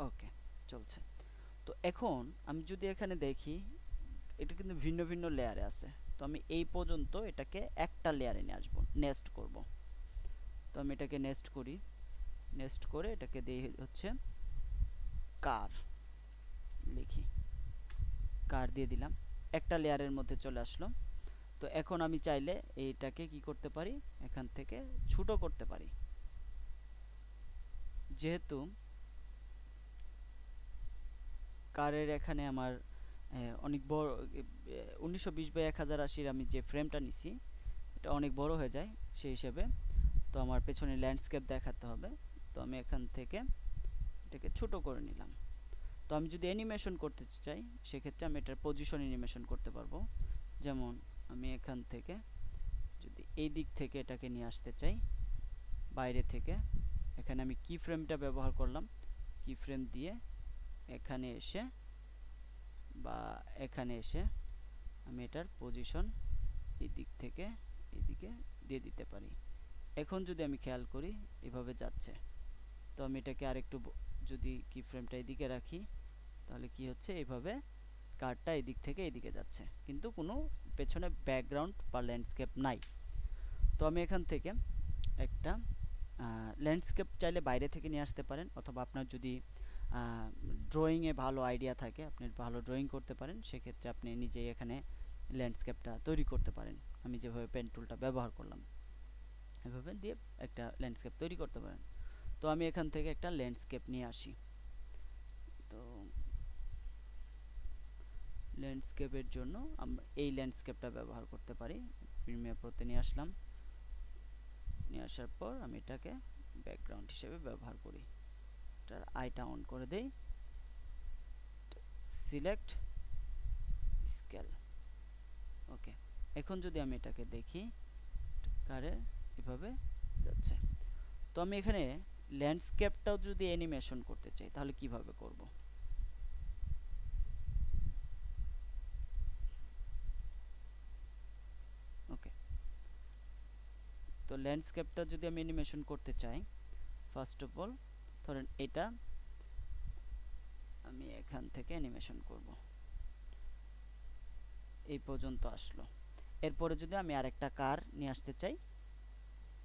[SPEAKER 1] ওকে চলছে। তো এখন আমি যদি এখানে দেখি এটা কিন্তু ভিন্ন ভিন্ন লেয়ারে আছে, তো আমি এই পর্যন্ত এটাকে একটা লেয়ারে নিয়ে আসবো, নেস্ট করব। তো আমি এটাকে নেস্ট করি, নেস্ট করে এটাকে দিয়ে হচ্ছে কার লিখি, কার দিয়ে দিলাম, একটা লেয়ারের মধ্যে চলে আসলো। তো এখন আমি চাইলে এইটাকে কি করতে পারি, এখান থেকে ছোট করতে পারি, যেহেতু কারের এখানে আমার অনেক বড় 1920x1080 আমি যে ফ্রেমটা নিছি এটা অনেক বড় হয়ে যায় সেই হিসেবে, তো আমার পেছনে ল্যান্ডস্কেপ দেখাতে হবে, তো আমি এখান থেকে এটাকে ছোট করে নিলাম। তো আমি যদি অ্যানিমেশন করতে চাই সেক্ষেত্রে আমি এটার পজিশন অ্যানিমেশন করতে পারবো, যেমন আমি এখান থেকে যদি এই দিক থেকে এটাকে নিয়ে আসতে চাই বাইরে থেকে, এখানে আমি কি ফ্রেমটা ব্যবহার করলাম, কি ফ্রেম দিয়ে এখানে এসে বা এখানে এসে আমি এটার পজিশন এই দিক থেকে এদিকে দিয়ে দিতে পারি। এখন যদি আমি খেয়াল করি এভাবে যাচ্ছে, তো আমি এটাকে আরেকটু যদি কি ফ্রেমটা এদিকে রাখি তাহলে কি হচ্ছে, এইভাবে কারটা এদিক থেকে এদিকে যাচ্ছে কিন্তু কোনো পেছনে ব্যাকগ্রাউন্ড বা ল্যান্ডস্কেপ নাই। তো আমি এখান থেকে একটা ল্যান্ডস্কেপ চাইলে বাইরে থেকে নিয়ে আসতে পারেন, অথবা আপনার যদি ড্রয়িংয়ে ভালো আইডিয়া থাকে, আপনি ভালো ড্রয়িং করতে পারেন, সেক্ষেত্রে আপনি নিজেই এখানে ল্যান্ডস্কেপটা তৈরি করতে পারেন। আমি যেভাবে পেন টুলটা ব্যবহার করলাম এভাবে দিয়ে একটা ল্যান্ডস্কেপ তৈরি করতে পারেন। তো আমি এখান থেকে একটা ল্যান্ডস্কেপ নিয়ে আসি, তো ল্যান্ডস্কেপের জন্য আমরা এই ল্যান্ডস্কেপটা ব্যবহার করতে পারি। প্রিমিয়ার প্রোতে নিয়ে আসলাম, নিয়ে আসার পর আমি এটাকে ব্যাকগ্রাউন্ড হিসেবে ব্যবহার করি, এটার আইটা অন করে দেই, সিলেক্ট স্কেল, ওকে। এখন যদি আমি এটাকে দেখি কারে এভাবে যাচ্ছে। তো আমি এখানে ল্যান্ডস্কেপটাও যদি অ্যানিমেশন করতে চাই তাহলে কিভাবে করব, ল্যান্ডস্কেপটা যদি আমি অ্যানিমেশন করতে চাই, ফার্স্ট অফ অল ধরেন এটা আমি এখান থেকে অ্যানিমেশন করব, এই পর্যন্ত আসলো। এরপরে যদি আমি আরেকটা কার নিয়ে আসতে চাই,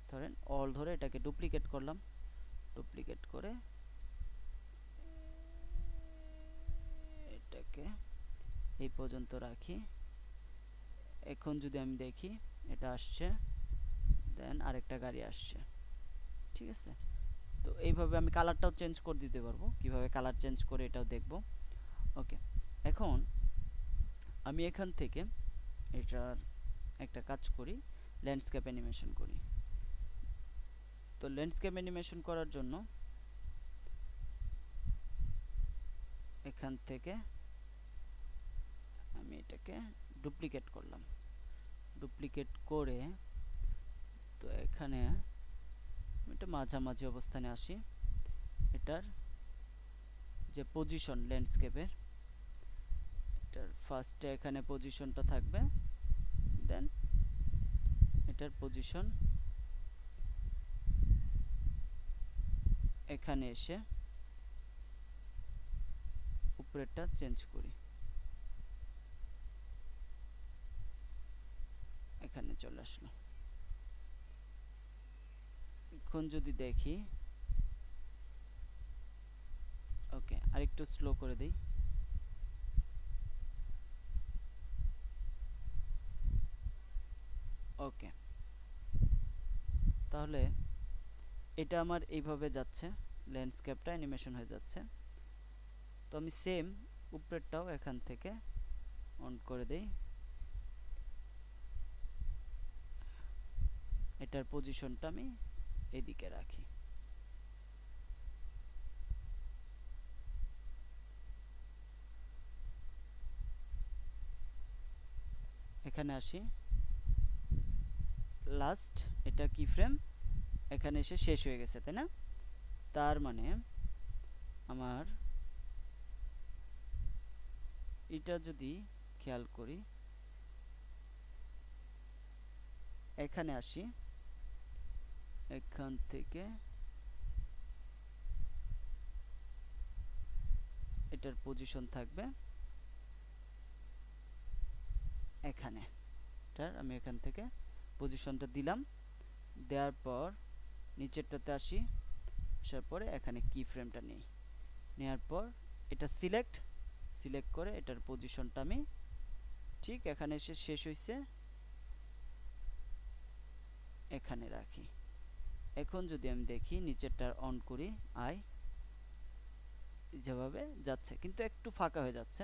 [SPEAKER 1] ধরেন অল ধরে এটাকে ডুপ্লিকেট করলাম, ডুপ্লিকেট করে এটাকে এই পর্যন্ত রাখি। এখন যদি আমি দেখি এটা আসছে, দেন আরেকটা গাড়ি আসছে, ঠিক আছে। তো এইভাবে আমি কালারটাও চেঞ্জ করে দিতে পারবো, কিভাবে কালার চেঞ্জ করে এটাও দেখব। ওকে, এখন আমি এখান থেকে এটার একটা কাজ করি, ল্যান্ডস্কেপ অ্যানিমেশন করি। তো ল্যান্ডস্কেপ অ্যানিমেশন করার জন্য এখান থেকে আমি এটাকে ডুপ্লিকেট করলাম, ডুপ্লিকেট করে তো এখানে এটা মাঝামাঝি অবস্থানে আসি। এটার যে পজিশন ল্যান্ডস্কেপের, এটার ফার্স্টে এখানে পজিশনটা থাকবে, দেন এটার পজিশন এখানে এসে উপরেরটা চেঞ্জ করি, এখানে চলে আসলো। এখন যদি দেখি, ওকে আরেকটু স্লো করে দেই। ওকে, তাহলে এটা আমার এইভাবে যাচ্ছে, ল্যান্ডস্কেপটা অ্যানিমেশন হয়ে যাচ্ছে। তো আমি সেম উপরেরটাও এখান থেকে অন করে দেই, এটার পজিশনটা আমি এদিকে রাখি। এখানে আসি, লাস্ট এটা কি ফ্রেম এখানে এসে শেষ হয়ে গেছে, তাই না? তার মানে আমার এটা যদি খেয়াল করি, এখানে আসি, এখান থেকে এটার পজিশন থাকবে এখানে, এটার আমি এখান থেকে পজিশনটা দিলাম, দেওয়ার পর নিচেরটাতে আসি, আসার পরে এখানে কি ফ্রেমটা নেই, নেওয়ার পর এটা সিলেক্ট করে এটার পজিশনটা আমি ঠিক এখানে এসে শেষ হয়েছে এখানে রাখি। এখন যদি আমি দেখি নিচেরটা অন করি, যেভাবে যাচ্ছে কিন্তু একটু ফাঁকা হয়ে যাচ্ছে,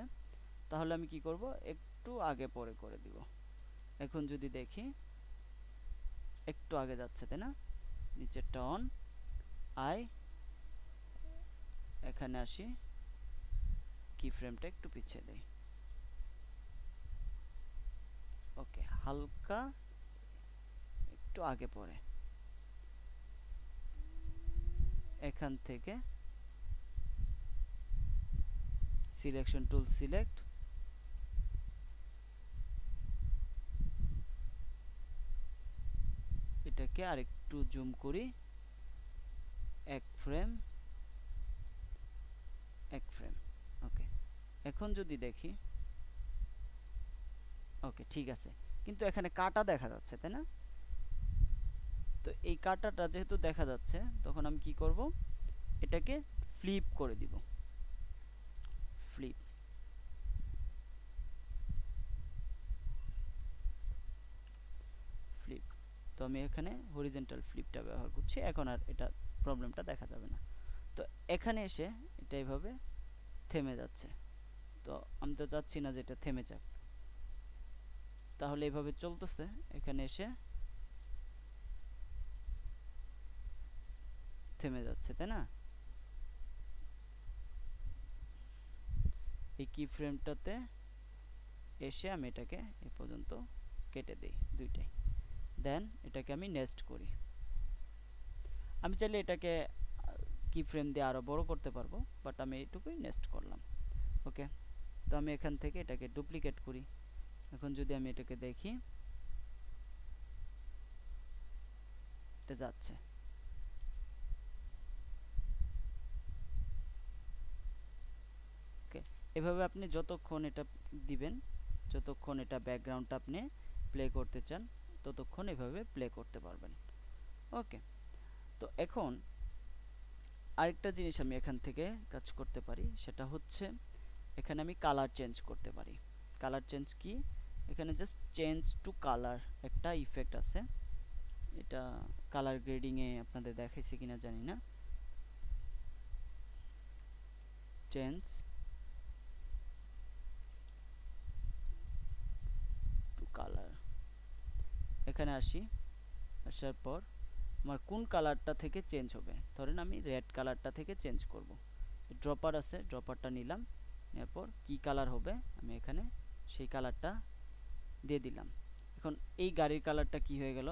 [SPEAKER 1] তাহলে আমি কি করব, একটু আগে পরে করে দিব। এখন যদি দেখি একটু আগে যাচ্ছে, তাই না? নিচেরটা অন, এখানে আসি, কি ফ্রেমটা একটু পিছিয়ে দেই। ওকে, হালকা একটু আগে পরে এখান থেকে সিলেকশন টুল সিলেক্ট, এটাকে আরেকটু জুম করি, এক ফ্রেম। ওকে, এখন যদি দেখি, ওকে ঠিক আছে, কিন্তু এখানে কাটা দেখা যাচ্ছে, তাই না? তো এই কাটাটা যেহেতু দেখা যাচ্ছে, তখন আমি কি করব, এটাকে ফ্লিপ করে দিব, ফ্লিপ। ফ্লিপ, তো আমি এখানে হরিজন্টাল ফ্লিপটা ব্যবহার করছি, এখন আর এটা প্রবলেমটা দেখা যাবে না। তো এখানে এসে এটা এইভাবে থেমে যাচ্ছে, তো আমি তো চাচ্ছি না যে এটা থেমে যাক, তাহলে এইভাবে চলতেছে, এখানে এসে থেমে যাচ্ছে, তাই না? এই কি ফ্রেমটাতে এসে আমি এটাকে এ পর্যন্ত কেটে দেই দুইটাই, দেন এটাকে আমি নেক্সট করি। আমি চাইলে এটাকে কি ফ্রেম দিয়ে আরো বড় করতে পারবো, বাট আমি এইটুকুই নেক্সট করলাম। ওকে, তো আমি এখান থেকে এটাকে ডুপ্লিকেট করি। এখন যদি আমি এটাকে দেখি, এটা যাচ্ছে। ওকে, এভাবে আপনি যতক্ষণ এটা দিবেন, যতক্ষণ এটা ব্যাকগ্রাউন্ডটা আপনি প্লে করতে চান ততক্ষণ এভাবে প্লে করতে পারবেন। ওকে, তো এখন আরেকটা জিনিস আমি এখান থেকে কাজ করতে পারি, সেটা হচ্ছে এখানে আমি কালার চেঞ্জ করতে পারি। কালার চেঞ্জ কি, এখানে জাস্ট চেঞ্জ টু কালার একটা ইফেক্ট আছে, এটা কালার গ্রেডিং এ আপনাদের দেখাইছে কিনা জানি না। চেঞ্জ টু কালার, এখানে আসি, আসার পর আমার কোন কালারটা থেকে চেঞ্জ হবে, ধরেন আমি রেড কালারটা থেকে চেঞ্জ করব। ড্রপার আছে, ড্রপারটা নিলাম, নেওয়ার পর কি কালার হবে আমি এখানে সেই কালারটা দিয়ে দিলাম। এখন এই গাড়ির কালারটা কি হয়ে গেল,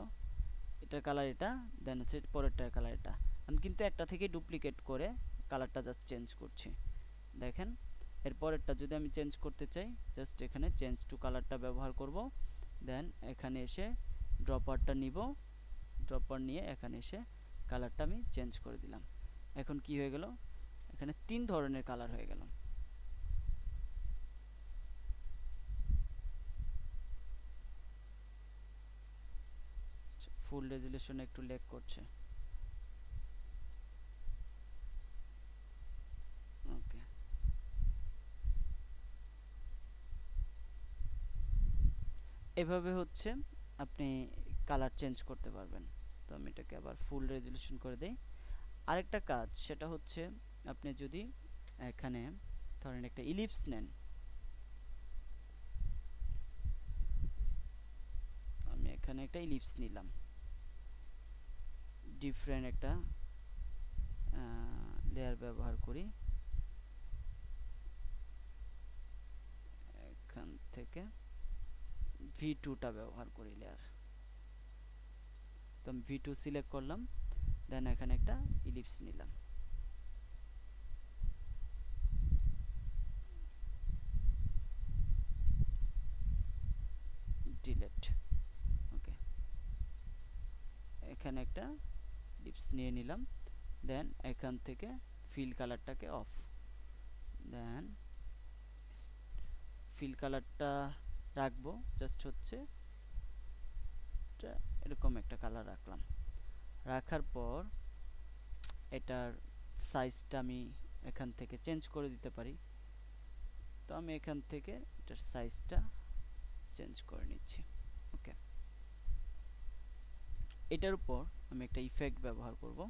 [SPEAKER 1] এটার কালার এটা, দেন হচ্ছে পরেরটার কালার এটা। আমি কিন্তু একটা থেকে ডুপ্লিকেট করে কালারটা জাস্ট চেঞ্জ করছি। দেখেন এরপরেরটা যদি আমি চেঞ্জ করতে চাই, জাস্ট এখানে চেঞ্জ টু কালারটা ব্যবহার করব, দেন এখানে এসে ড্রপারটা নিব, ড্রপার নিয়ে এখানে এসে কালারটা আমি চেঞ্জ করে দিলাম। এখন কি হয়ে গেল, এখানে 3 ধরনের কালার হয়ে গেল। ফুল রেজুলেশন একটু ল্যাগ করছে। ওকে, এভাবে হচ্ছে আপনি কালার চেঞ্জ করতে পারবেন। তো আমি এটাকে আবার ফুল রেজুলেশন করে দেই। আরেকটা কাজ, সেটা হচ্ছে আপনি যদি এখানে ধরেন একটা ইলিপস নেন, আমি এখানে একটা ইলিপস নিলাম, ডিফারেন্ট একটা লেয়ার ব্যবহার করি, এখান থেকে V2টা ব্যবহার করি লেয়ার। তো আমি V2 সিলেক্ট করলাম, দেন এখানে একটা ইলিপস নিলাম, ডিলেট। ওকে, এখানে একটা ইলিপস নিয়ে নিলাম, দেন এখান থেকে ফিল কালারটাকে অফ, দেন ফিল কালারটা রাখবো জাস্ট হচ্ছে এরকম একটা কালার রাখলাম। রাখার পর এটার সাইজটা আমি এখান থেকে চেঞ্জ করে দিতে পারি। তো আমি এখান থেকে এটার সাইজটা চেঞ্জ করে নিচ্ছি। ওকে, এটার উপর আমি একটা ইফেক্ট ব্যবহার করব,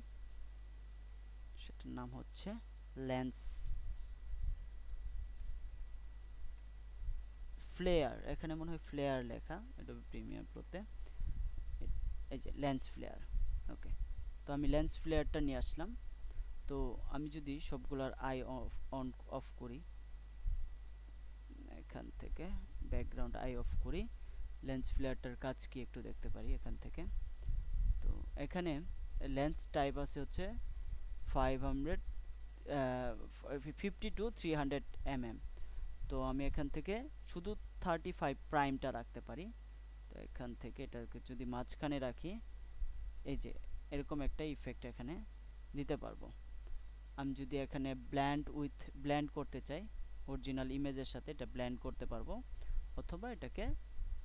[SPEAKER 1] সেটার নাম হচ্ছে লেন্স ফ্লেয়ার। এখানে মনে হয় ফ্লেয়ার লেখা, অ্যাডোবি প্রিমিয়ার প্রোতে, এই যে লেন্স ফ্লেয়ার। ওকে, তো আমি লেন্স ফ্লেয়ারটা নিয়ে আসলাম। তো আমি যদি সবগুলার আই অফ করি, এখান থেকে ব্যাকগ্রাউন্ড আই অফ করি, লেন্স ফ্লেয়ারটার কাজ কি একটু দেখতে পারি এখান থেকে। তো এখানে লেন্স টাইপ আছে হচ্ছে 50 to 300 mm। তো আমি এখান থেকে শুধু 35 প্রাইমটা রাখতে পারি। তো এখান থেকে এটাকে যদি মাঝখানে রাখি, এই যে এরকম একটা ইফেক্ট এখানে দিতে পারবো। আমি যদি এখানে ব্ল্যান্ড করতে চাই, অরিজিনাল ইমেজের সাথে এটা ব্ল্যান্ড করতে পারবো, অথবা এটাকে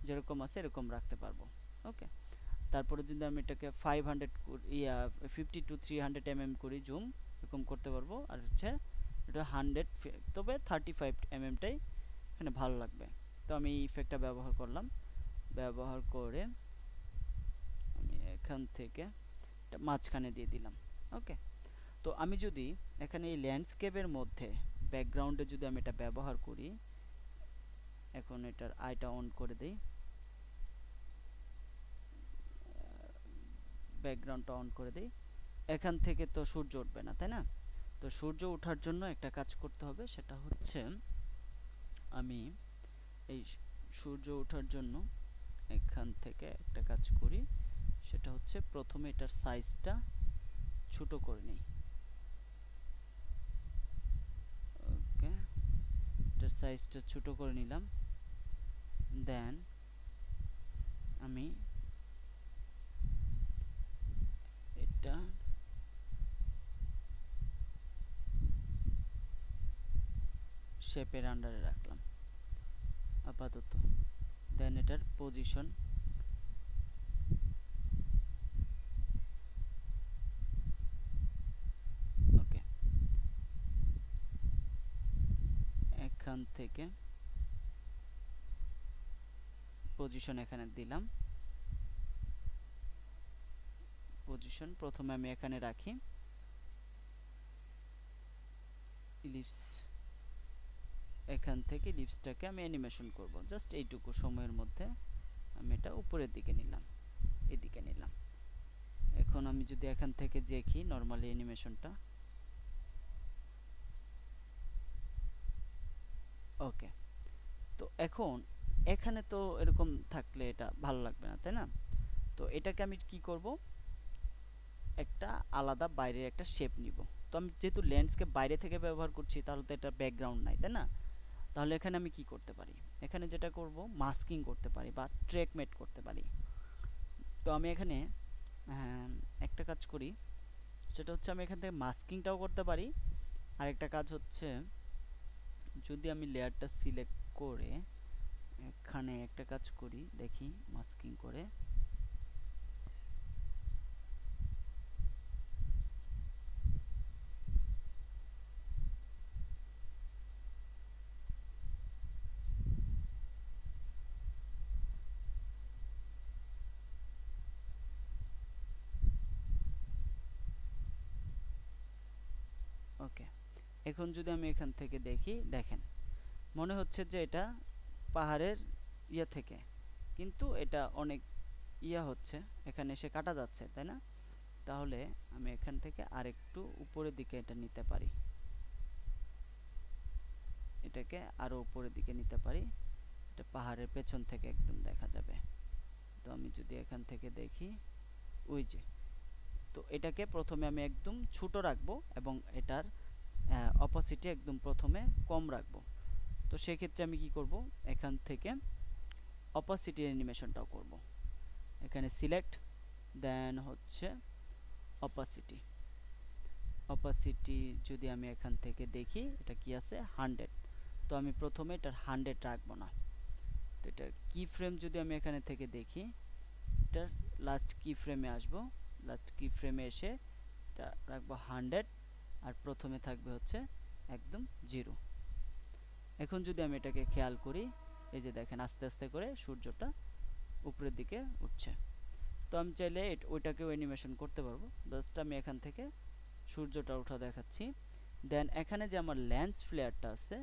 [SPEAKER 1] যেরকম আছে এরকম রাখতে পারবো। ওকে, তারপরে যদি আমি এটাকে 50 to 300 mm করি জুম, এরকম করতে পারবো। আর হচ্ছে এটা 100, তবে 35 mm টাই এখানে ভালো লাগবে। তো আমি এই ইফেক্টটা ব্যবহার করলাম, ব্যবহার করে আমি এখান থেকে এটা মাঝখানে দিয়ে দিলাম। ওকে, তো আমি যদি এখানে এই ল্যান্ডস্কেপের মধ্যে ব্যাকগ্রাউন্ডে যদি আমি এটা ব্যবহার করি, এখন এটার আইটা অন করে দেই, ব্যাকগ্রাউন্ডটা অন করে দেই, এখান থেকে তো সূর্য উঠবে না, তাই না? তো সূর্য ওঠার জন্য একটা কাজ করতে হবে, সেটা হচ্ছে আমি এই সূর্য ওঠার জন্য এখান থেকে একটা কাজ করি, সেটা হচ্ছে প্রথমে এটার সাইজটা ছোট করে নিই। ওকে, এটার সাইজটা ছোট করে নিলাম, দেন আমি এটা শেপের আন্ডারে রাখলাম আপাতত। দেন এটার পজিশন ওকে, এখান থেকে পজিশন এখানে দিলাম। পজিশন প্রথমে আমি এখানে রাখি ইলিপস, এখান থেকে ইলিপসটাকে আমি অ্যানিমেশন করব জাস্ট এইটুকু সময়ের মধ্যে। আমি এটা উপরের দিকে নিলাম, এদিকে নিলাম। এখন আমি যদি এখান থেকে দেখি নরমালি অ্যানিমেশনটা, ওকে। তো এখন এখানে তো এরকম থাকলে এটা ভালো লাগবে না, তাই না? তো এটাকে আমি কি করব, একটা আলাদা বাইরে একটা শেপ নিব। তো আমি যেহেতু ল্যান্ডস্কেপ বাইরে থেকে ব্যবহার করছি, তাহলে তো এটা ব্যাকগ্রাউন্ড নাই, তাই না? তাহলে এখানে আমি কি করতে পারি, এখানে যেটা করব মাস্কিং করতে পারি বা ট্র্যাক মেট করতে পারি। তো আমি এখানে একটা কাজ করি, সেটা হচ্ছে আমি এখান থেকে মাস্কিংটাও করতে পারি। আরেকটা কাজ হচ্ছে, যদি আমি লেয়ারটা সিলেক্ট করে এখানে একটা কাজ করি, দেখি মাস্কিং করে, ওকে। এখন যদি আমি এখান থেকে দেখি, দেখেন মনে হচ্ছে যে এটা পাহাড়ের ইয়ে থেকে, কিন্তু এটা অনেক ইয়া হচ্ছে, এখানে এসে কাটা যাচ্ছে, তাই না? তাহলে আমি এখান থেকে আরেকটু উপরের দিকে এটা নিতে পারি, এটাকে আরো উপরের দিকে নিতে পারি, এটা পাহাড়ের পেছন থেকে একদম দেখা যাবে। তো আমি যদি এখান থেকে দেখি, ওই যে, তো এটাকে প্রথমে আমি একদম ছোট রাখবো এবং এটার অপাসিটি একদম প্রথমে কম রাখবো। তো সেক্ষেত্রে আমি কি করব, এখান থেকে অপাসিটি অ্যানিমেশনটাও করব। এখানে সিলেক্ট, দেন হচ্ছে অপাসিটি। অপাসিটি যদি আমি এখান থেকে দেখি, এটা কি আছে 100। তো আমি প্রথমে এটার 100 রাখবো না। তো এটার কি ফ্রেম যদি আমি এখানে থেকে দেখি, এটার লাস্ট কি ফ্রেমে আসবো, লাস্ট কি ফ্রেমে এসে এটা রাখবো 100, আর প্রথমে থাকবে হচ্ছে একদম 0। এখন যদি আমি এটাকে খেয়াল করি, এই যে দেখেন আস্তে আস্তে করে সূর্যটা উপরের দিকে উঠছে। তো আমি চাইলে ওইটাকেও অ্যানিমেশন করতে পারবো। জাস্ট আমি এখান থেকে সূর্যটা ওঠা দেখাচ্ছি। দেন এখানে যে আমার লেন্স ফ্লেয়ারটা আছে,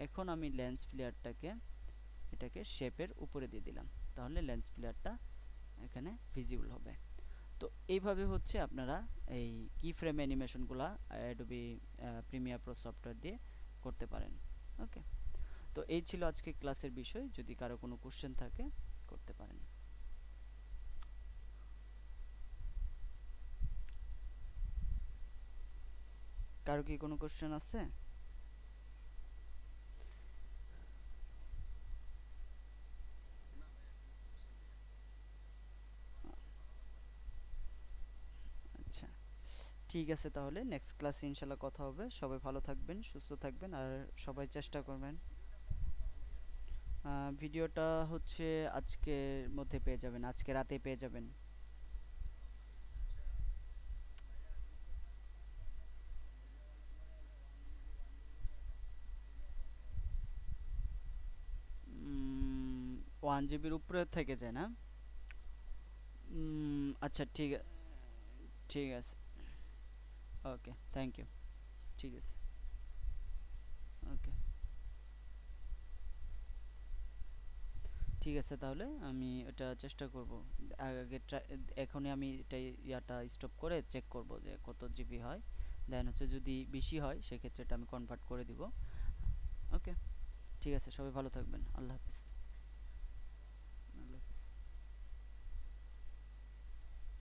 [SPEAKER 1] এখন আমি লেন্স ফ্লেয়ারটাকে এটাকে শেপের উপরে দিয়ে দিলাম, তাহলে লেন্স ফ্লেয়ারটা এখানে ভিজিবল হবে। তো এইভাবে হচ্ছে আপনারা এই কি ফ্রেম অ্যানিমেশনগুলা অ্যাডোবি প্রিমিয়ার প্রো সফটওয়্যার দিয়ে করতে পারেন। ওকে, তো এই ছিল আজকে ক্লাসের বিষয়। যদি কারো কোনো কোশ্চেন থাকে করতে পারেন। কারো কি কোনো কোশ্চেন আছে? আচ্ছা, ঠিক আছে, তাহলে নেক্সট ক্লাসে ইনশাল্লাহ কথা হবে। সবাই ভালো থাকবেন, সুস্থ থাকবেন, আর সবাই চেষ্টা করবেন। ভিডিওটা হচ্ছে আজকের মধ্যে পেয়ে যাবেন, আজকে রাতে পেয়ে যাবেন। উম, 1 জিবির উপরে থেকে যায় না? আচ্ছা, ঠিক আছে। ওকে, থ্যাংক ইউ। ঠিক আছে। ওকে, ঠিক আছে, তাহলে আমি ওটা চেষ্টা করব। আগে এখনই আমি এটা ইয়াটা স্টপ করে চেক করব যে কত জিবি হয়। দেন হচ্ছে যদি বেশি হয় সেক্ষেত্রে এটা আমি কনভার্ট করে দিব। ওকে, ঠিক আছে, সবাই ভালো থাকবেন, আল্লাহ হাফিজ।